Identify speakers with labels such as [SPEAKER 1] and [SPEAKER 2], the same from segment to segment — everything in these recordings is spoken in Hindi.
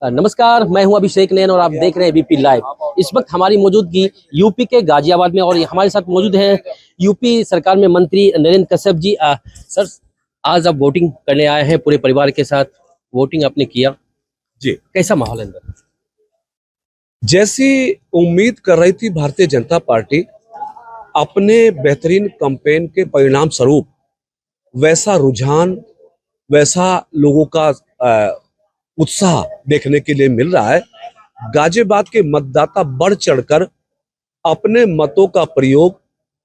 [SPEAKER 1] नमस्कार, मैं हूं अभिषेक नैन और आप देख रहे हैं एबीपी लाइव। इस वक्त हमारी मौजूदगी यूपी के गाजियाबाद में और हमारे साथ मौजूद हैं यूपी सरकार में मंत्री नरेंद्र कश्यप जी। सर, आज आप वोटिंग करने आए हैं पूरे परिवार के साथ, वोटिंग आपने किया
[SPEAKER 2] जी।
[SPEAKER 1] कैसा माहौल है अंदर?
[SPEAKER 2] जैसी उम्मीद कर रही थी भारतीय जनता पार्टी अपने बेहतरीन कैंपेन के परिणाम स्वरूप वैसा रुझान, वैसा लोगों का उत्साह देखने के लिए मिल रहा है। गाजियाबाद के मतदाता बढ़ चढ़कर अपने मतों का प्रयोग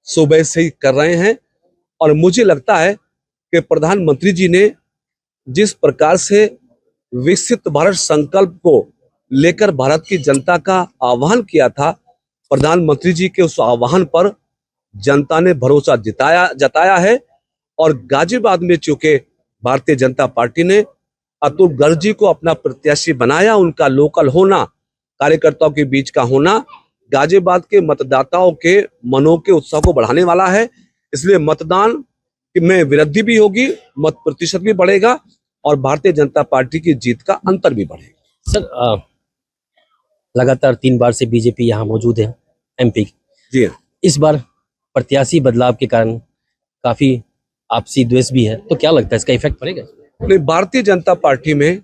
[SPEAKER 2] सुबह से ही कर रहे हैं और मुझे लगता है कि प्रधानमंत्री जी ने जिस प्रकार से विकसित भारत संकल्प को लेकर भारत की जनता का आह्वान किया था, प्रधानमंत्री जी के उस आह्वान पर जनता ने भरोसा जताया है। और गाजियाबाद में चूंकि भारतीय जनता पार्टी ने अतुल गर्ग जी को अपना प्रत्याशी बनाया, उनका लोकल होना, कार्यकर्ताओं के बीच का होना गाजियाबाद के मतदाताओं के मनों के उत्साह को बढ़ाने वाला है। इसलिए मतदान में वृद्धि भी होगी, मत प्रतिशत भी बढ़ेगा और भारतीय जनता पार्टी की जीत का अंतर भी बढ़ेगा।
[SPEAKER 1] सर, लगातार 3 बार से बीजेपी यहाँ मौजूद है एमपी।
[SPEAKER 2] जी हाँ।
[SPEAKER 1] इस बार प्रत्याशी बदलाव के कारण काफी आपसी द्वेष भी है, तो क्या लगता है इसका इफेक्ट पड़ेगा?
[SPEAKER 2] नहीं, भारतीय जनता पार्टी में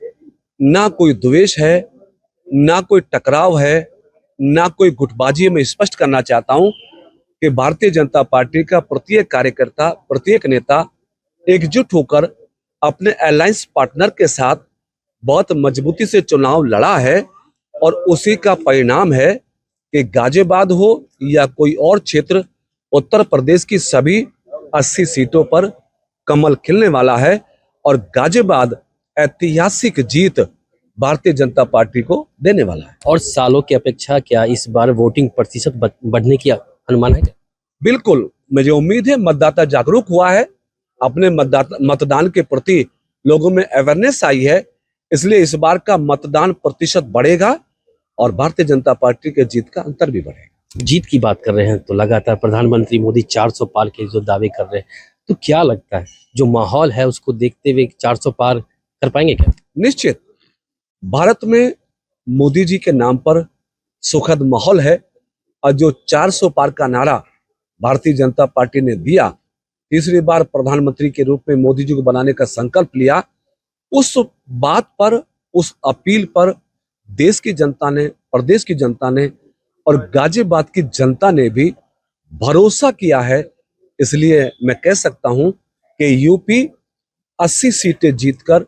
[SPEAKER 2] ना कोई द्वेष है, ना कोई टकराव है, ना कोई गुटबाजी। मैं स्पष्ट करना चाहता हूं कि भारतीय जनता पार्टी का प्रत्येक कार्यकर्ता, प्रत्येक नेता एकजुट होकर अपने अलायंस पार्टनर के साथ बहुत मजबूती से चुनाव लड़ा है और उसी का परिणाम है कि गाजियाबाद हो या कोई और क्षेत्र, उत्तर प्रदेश की सभी 80 सीटों पर कमल खिलने वाला है और गाजियाबाद ऐतिहासिक जीत भारतीय जनता पार्टी को देने वाला है।
[SPEAKER 1] और सालों की अपेक्षा क्या इस बार वोटिंग प्रतिशत बढ़ने की अनुमान है क्या?
[SPEAKER 2] बिल्कुल, मुझे उम्मीद है मतदाता जागरूक हुआ है, अपने मतदान के प्रति लोगों में अवेयरनेस आई है, इसलिए इस बार का मतदान प्रतिशत बढ़ेगा और भारतीय जनता पार्टी के जीत का अंतर भी बढ़ेगा।
[SPEAKER 1] जीत की बात कर रहे हैं तो लगातार प्रधानमंत्री मोदी 400 पार के जो दावे कर रहे हैं, तो क्या लगता है जो माहौल है उसको देखते हुए 400 पार कर पाएंगे क्या?
[SPEAKER 2] निश्चित, भारत में मोदी जी के नाम पर सुखद माहौल है और जो 400 पार का नारा भारतीय जनता पार्टी ने दिया, तीसरी बार प्रधानमंत्री के रूप में मोदी जी को बनाने का संकल्प लिया, उस बात पर, उस अपील पर देश की जनता ने, प्रदेश की जनता ने और गाजियाबाद की जनता ने भी भरोसा किया है। इसलिए मैं कह सकता हूं कि यूपी 80 सीटें जीतकर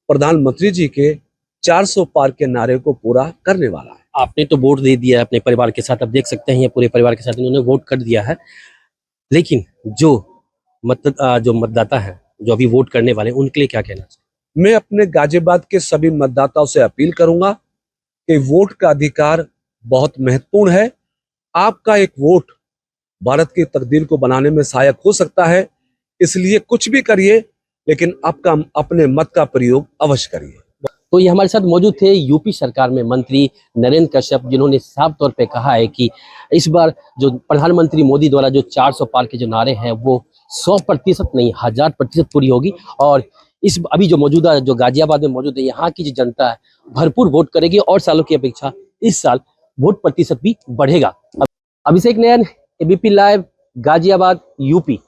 [SPEAKER 2] प्रधानमंत्री जी के 400 पार के नारे को पूरा करने वाला है।
[SPEAKER 1] आपने तो वोट दे दिया है अपने परिवार के साथ, आप देख सकते हैं ये पूरे परिवार के साथ इन्होंने वोट कर दिया है, लेकिन जो मतदाता है, जो अभी वोट करने वाले, उनके लिए क्या कहना चाहिए?
[SPEAKER 2] मैं अपने गाजियाबाद के सभी मतदाताओं से अपील करूंगा कि वोट का अधिकार बहुत महत्वपूर्ण है। आपका एक वोट भारत की तकदीर को बनाने में सहायक हो सकता है, इसलिए कुछ भी करिए लेकिन आपका अपने मत का प्रयोग अवश्य करिए।
[SPEAKER 1] तो ये हमारे साथ मौजूद थे यूपी सरकार में मंत्री नरेंद्र कश्यप, जिन्होंने साफ तौर पे कहा है कि इस बार जो प्रधानमंत्री मोदी द्वारा जो 400 पार के जो नारे हैं वो 100% नहीं 1000% पूरी होगी। और इस अभी जो मौजूदा जो गाजियाबाद में मौजूद है, यहाँ की जो जनता है भरपूर वोट करेगी और सालों की अपेक्षा इस साल वोट प्रतिशत भी बढ़ेगा। अभिषेक नैन, एबीपी लाइव, गाजियाबाद, यूपी।